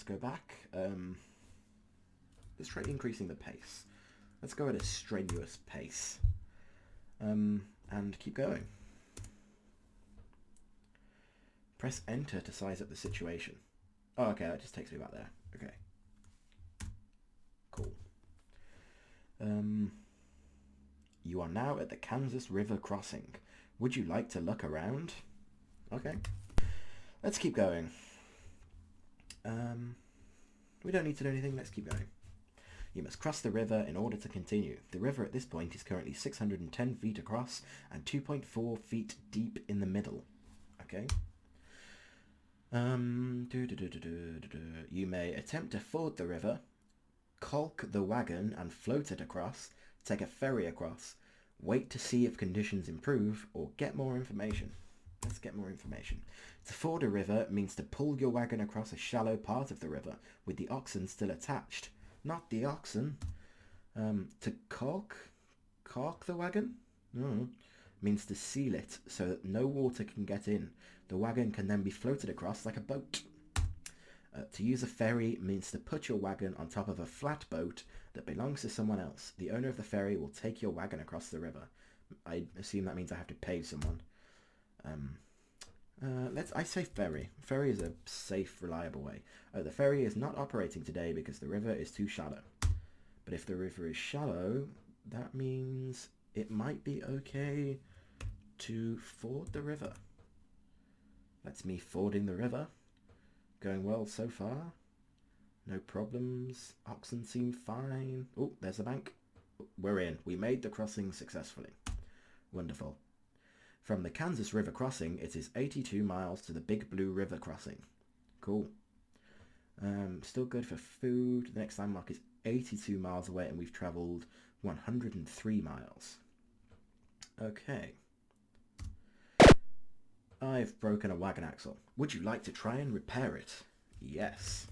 let's go back. Let's try increasing the pace. Let's go at a strenuous pace. And keep going. Press enter to size up the situation. Oh, okay, that just takes me back there. Okay. Cool. You are now at the Kansas River crossing. Would you like to look around? Okay. Let's keep going. We don't need to do anything. Let's keep going. You must cross the river in order to continue. The river at this point is currently 610 feet across and 2.4 feet deep in the middle. Okay. You may attempt to ford the river, caulk the wagon and float it across, take a ferry across, wait to see if conditions improve, or get more information. Let's get more information. To ford a river means to pull your wagon across a shallow part of the river with the oxen still attached. Not the oxen. To caulk the wagon? Means to seal it so that no water can get in. The wagon can then be floated across like a boat. To use a ferry means to put your wagon on top of a flat boat that belongs to someone else. The owner of the ferry will take your wagon across the river. I assume that means I have to pay someone. I say ferry. Ferry is a safe, reliable way. The ferry is not operating today because the river is too shallow. But if the river is shallow, that means it might be okay to ford the river. That's me fording the river. Going well so far. No problems. Oxen seem fine. Oh, there's a bank. We're in. We made the crossing successfully. Wonderful. From the Kansas River crossing, it is 82 miles to the Big Blue River crossing. Cool. Still good for food. The next landmark is 82 miles away and we've travelled 103 miles. Okay. I've broken a wagon axle. Would you like to try and repair it? Yes.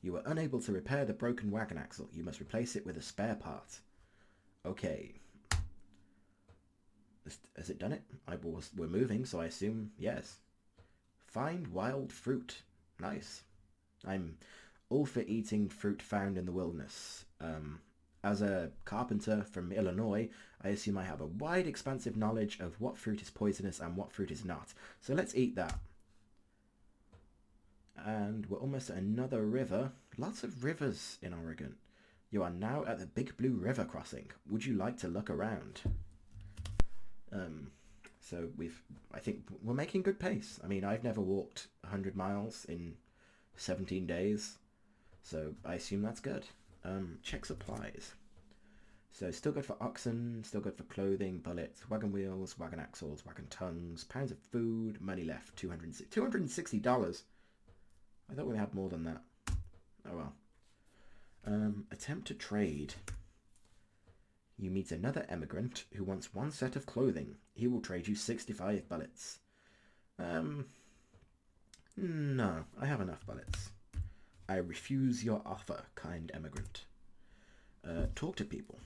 You were unable to repair the broken wagon axle. You must replace it with a spare part. Okay. Has it done it? We're moving, so I assume yes. Find wild fruit. Nice. I'm all for eating fruit found in the wilderness. As a carpenter from Illinois, I assume I have a wide, expansive knowledge of what fruit is poisonous and what fruit is not. So let's eat that. And we're almost at another river. Lots of rivers in Oregon. You are now at the Big Blue River crossing. Would you like to look around? So I think we're making good pace. I mean, I've never walked 100 miles in 17 days, so I assume that's good. Check supplies. So still good for oxen, still good for clothing, bullets, wagon wheels, wagon axles, wagon tongues, pounds of food, money left, $260. I thought we had more than that. Oh well. Attempt to trade. You meet another emigrant who wants one set of clothing. He will trade you 65 bullets. No, I have enough bullets. I refuse your offer, kind emigrant. Talk to people.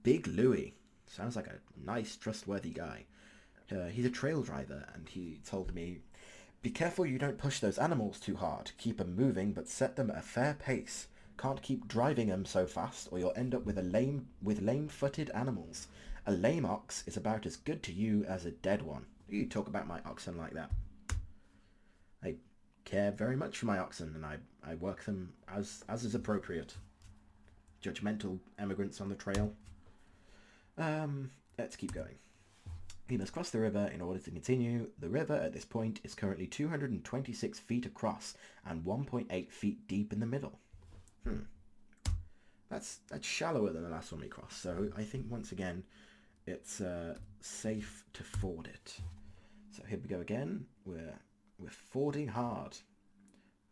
Big Louie. Sounds like a nice, trustworthy guy. He's a trail driver, and he told me, be careful you don't push those animals too hard. Keep 'em moving, but set them at a fair pace. Can't keep driving 'em so fast, or you'll end up with lame-footed animals. A lame ox is about as good to you as a dead one. You talk about my oxen like that. I care very much for my oxen, and I work them as is appropriate. Judgmental emigrants on the trail. Let's keep going. You must cross the river in order to continue. The river at this point is currently 226 feet across and 1.8 feet deep in the middle. That's shallower than the last one we crossed, so I think once again it's safe to ford it. So here we go again. We're fording hard.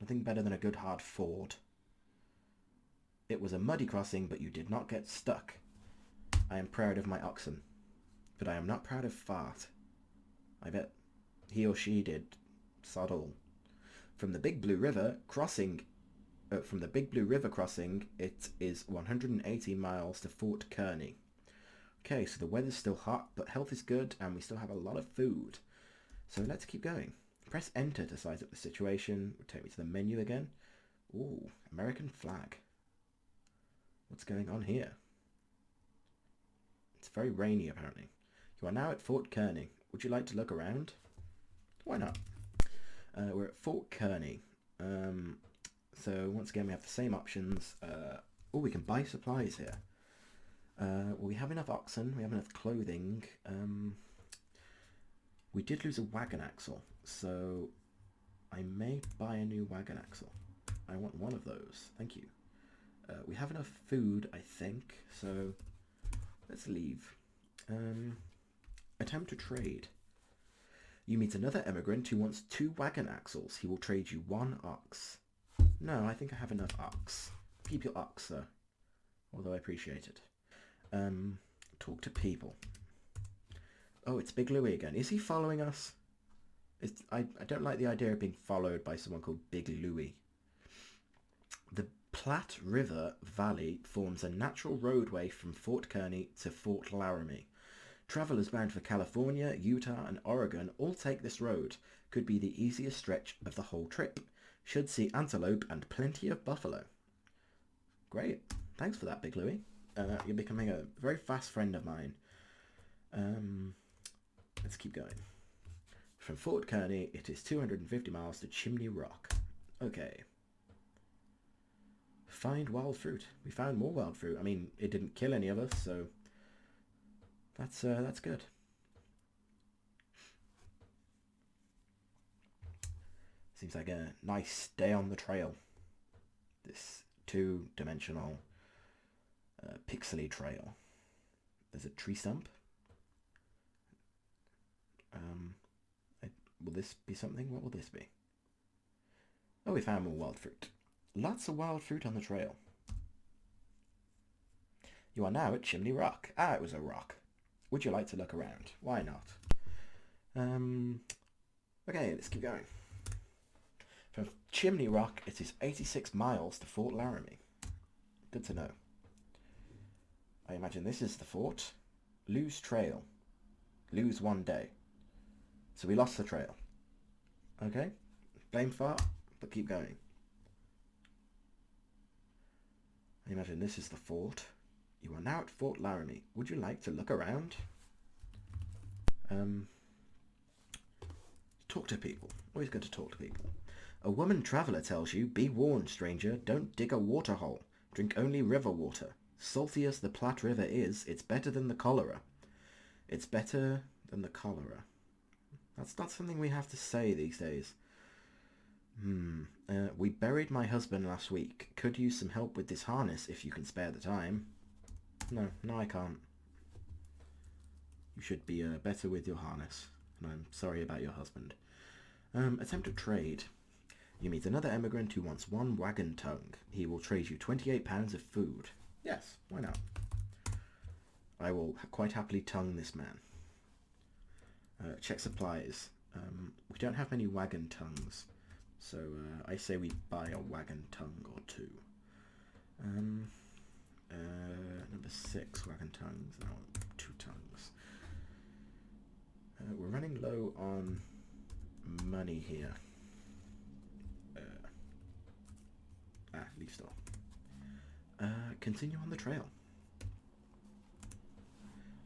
Nothing better than a good hard ford. It was a muddy crossing, but you did not get stuck. I am proud of my oxen, but I am not proud of Fart. I bet he or she did sod all. From the Big Blue River crossing, it is 180 miles to Fort Kearny. Okay, so the weather's still hot, but health is good, and we still have a lot of food. So let's keep going. Press enter to size up the situation. It'll take me to the menu again. Ooh, American flag. What's going on here? It's very rainy apparently. You are now at Fort Kearny. Would you like to look around? Why not? We're at Fort Kearny. So once again we have the same options. Oh, we can buy supplies here. Well, we have enough oxen, we have enough clothing. We did lose a wagon axle, so I may buy a new wagon axle. I want one of those, thank you. We have enough food, I think, so let's leave. Attempt to trade. You meet another emigrant who wants 2 wagon axles. He will trade you 1 ox. No, I think I have enough ox. Keep your ox, sir. Although I appreciate it. Talk to people. Oh, it's Big Louie again. Is he following us? I don't like the idea of being followed by someone called Big Louie. The Platte River Valley forms a natural roadway from Fort Kearny to Fort Laramie. Travelers bound for California, Utah, and Oregon all take this road. Could be the easiest stretch of the whole trip. Should see antelope and plenty of buffalo. Great. Thanks for that, Big Louie. You're becoming a very fast friend of mine. Let's keep going. From Fort Kearny, it is 250 miles to Chimney Rock. Okay. Find wild fruit. We found more wild fruit. I mean, it didn't kill any of us, so that's good. Seems like a nice day on the trail. This 2-dimensional pixely trail. There's a tree stump. Will this be something? What will this be? Oh, we found more wild fruit. Lots of wild fruit on the trail. You are now at Chimney Rock. Ah, it was a rock. Would you like to look around? Why not? Okay, let's keep going. From Chimney Rock, it is 86 miles to Fort Laramie. Good to know. I imagine this is the fort. Lose trail. Lose 1 day. So we lost the trail. Okay. Blame fart, but keep going. I imagine this is the fort. You are now at Fort Laramie. Would you like to look around? Talk to people. Always good to talk to people. A woman traveller tells you, be warned, stranger, don't dig a water hole. Drink only river water. Salty as the Platte River is, it's better than the cholera. It's better than the cholera. That's not something we have to say these days. We buried my husband last week. Could use some help with this harness if you can spare the time. No, I can't. You should be better with your harness. And I'm sorry about your husband. Attempt to trade. You meet another emigrant who wants 1 wagon tongue. He will trade you 28 pounds of food. Yes, why not? I will quite happily tongue this man. Check supplies. We don't have many wagon tongues, so I say we buy a wagon tongue or 2. Number 6 wagon tongues. I want 2 tongues. We're running low on money here. Leave store. Continue on the trail.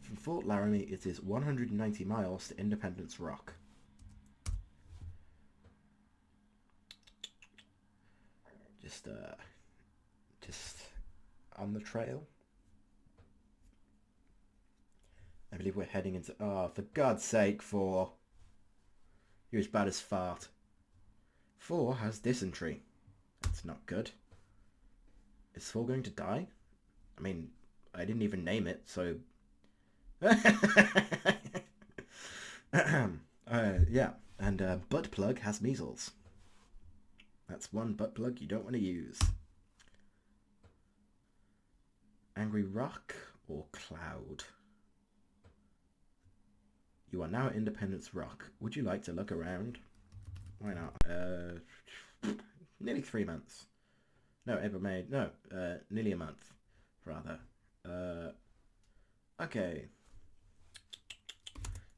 From Fort Laramie, it is 190 miles to Independence Rock. Just on the trail. I believe we're heading into... Oh, for God's sake, 4. You're as bad as fart. 4 has dysentery. That's not good. Is 4 going to die? I mean, I didn't even name it, so... yeah, and butt plug has measles. That's 1 butt plug you don't want to use. Angry Rock or Cloud? You are now at Independence Rock. Would you like to look around? Why not? Nearly 3 months. No, April, May. No, nearly a month, rather. Okay.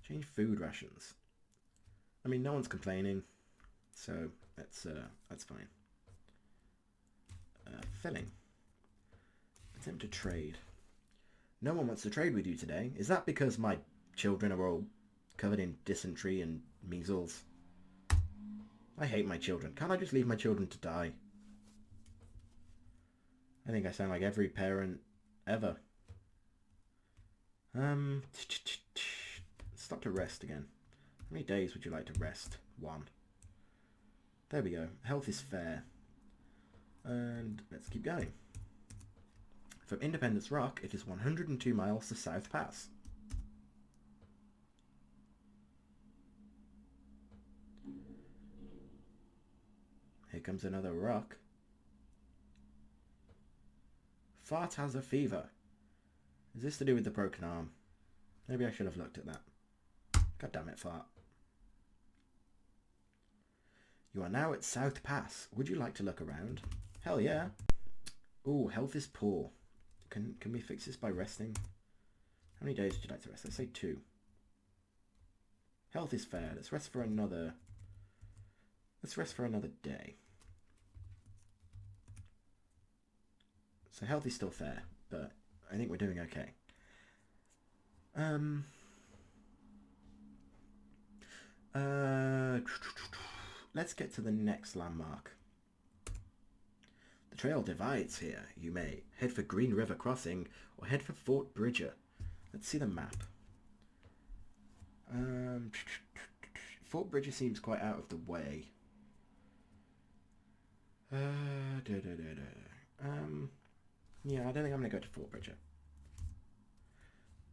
Change food rations. I mean, no one's complaining. So that's fine. Filling. Attempt to trade. No one wants to trade with you today. Is that because my children are all covered in dysentery and measles? I hate my children. Can't I just leave my children to die? I think I sound like every parent ever. Stop to rest again. How many days would you like to rest? 1. There we go. Health is fair. And let's keep going. From Independence Rock, it is 102 miles to South Pass. Here comes another rock. Fart has a fever. Is this to do with the broken arm? Maybe I should have looked at that. God damn it, Fart. You are now at South Pass. Would you like to look around? Hell yeah. Ooh, health is poor. Can we fix this by resting? How many days would you like to rest? Let's say 2. Health is fair. Let's rest for another day. So health is still fair, but I think we're doing okay. Let's get to the next landmark. The trail divides here. You may head for Green River Crossing or head for Fort Bridger. Let's see the map. Fort Bridger seems quite out of the way. Yeah, I don't think I'm going to go to Fort Bridger.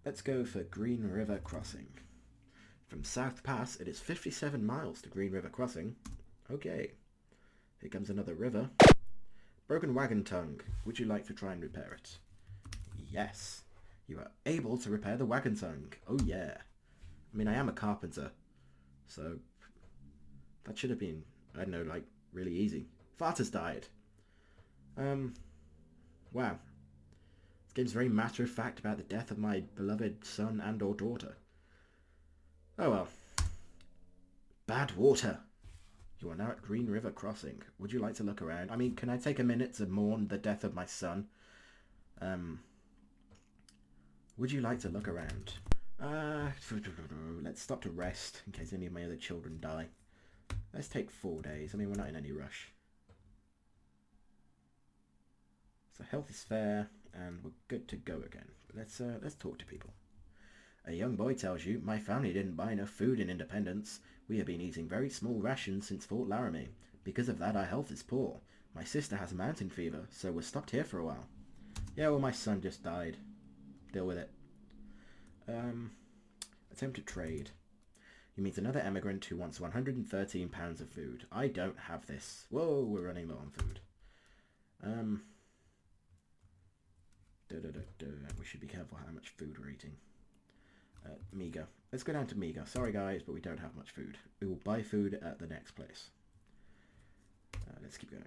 Let's go for Green River Crossing. From South Pass, it is 57 miles to Green River Crossing. Okay. Here comes another river. Broken wagon tongue. Would you like to try and repair it? Yes. You are able to repair the wagon tongue. Oh yeah. I mean, I am a carpenter. So, that should have been, I don't know, like, really easy. Fart has died. Wow. This game's very matter-of-fact about the death of my beloved son and or daughter. Oh well. Bad water. You are now at Green River Crossing. Would you like to look around? I mean, can I take a minute to mourn the death of my son? Would you like to look around? Let's stop to rest in case any of my other children die. Let's take 4 days. I mean, we're not in any rush. So health is fair, and we're good to go again. Let's talk to people. A young boy tells you, my family didn't buy enough food in Independence. We have been eating very small rations since Fort Laramie. Because of that, our health is poor. My sister has mountain fever, so we're stopped here for a while. Yeah, well, my son just died. Deal with it. Attempt to trade. He meets another emigrant who wants 113 pounds of food. I don't have this. Whoa, we're running low on food. We should be careful how much food we're eating. Meager. Let's go down to meager. Sorry guys, but we don't have much food. We will buy food at the next place. Let's keep going.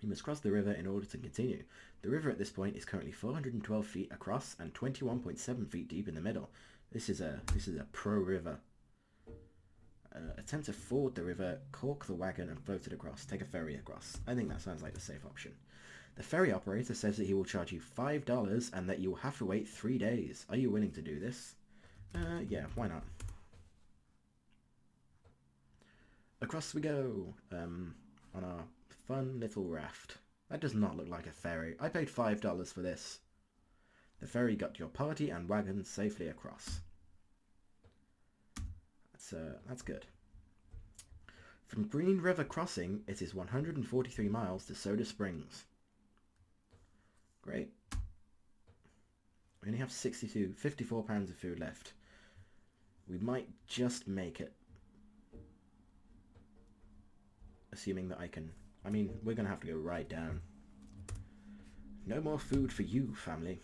You must cross the river in order to continue. The river at this point is currently 412 feet across and 21.7 feet deep in the middle. This is a pro river. Attempt to ford the river, cork the wagon and float it across. Take a ferry across. I think that sounds like the safe option. The ferry operator says that he will charge you $5 and that you will have to wait 3 days. Are you willing to do this? Yeah, why not? Across we go, on our fun little raft. That does not look like a ferry. I paid $5 for this. The ferry got your party and wagon safely across. That's good. From Green River Crossing, it is 143 miles to Soda Springs. Great. We only have 54 pounds of food left. We might just make it. Assuming that I can... I mean, we're going to have to go right down. No more food for you, family.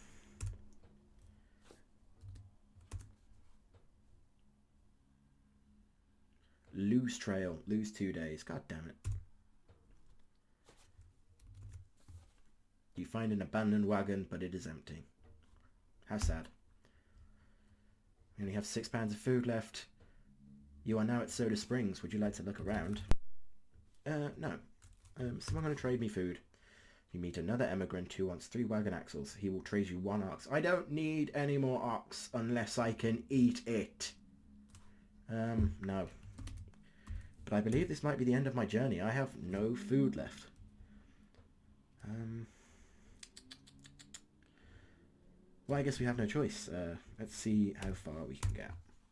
Lose trail. Lose 2 days. God damn it. You find an abandoned wagon, but it is empty. How sad. We only have 6 pounds of food left. You are now at Soda Springs. Would you like to look around? No. Someone going to trade me food. You meet another emigrant who wants 3 wagon axles. He will trade you 1 ox. I don't need any more ox unless I can eat it. No. But I believe this might be the end of my journey. I have no food left. Well, I guess we have no choice. Let's see how far we can get.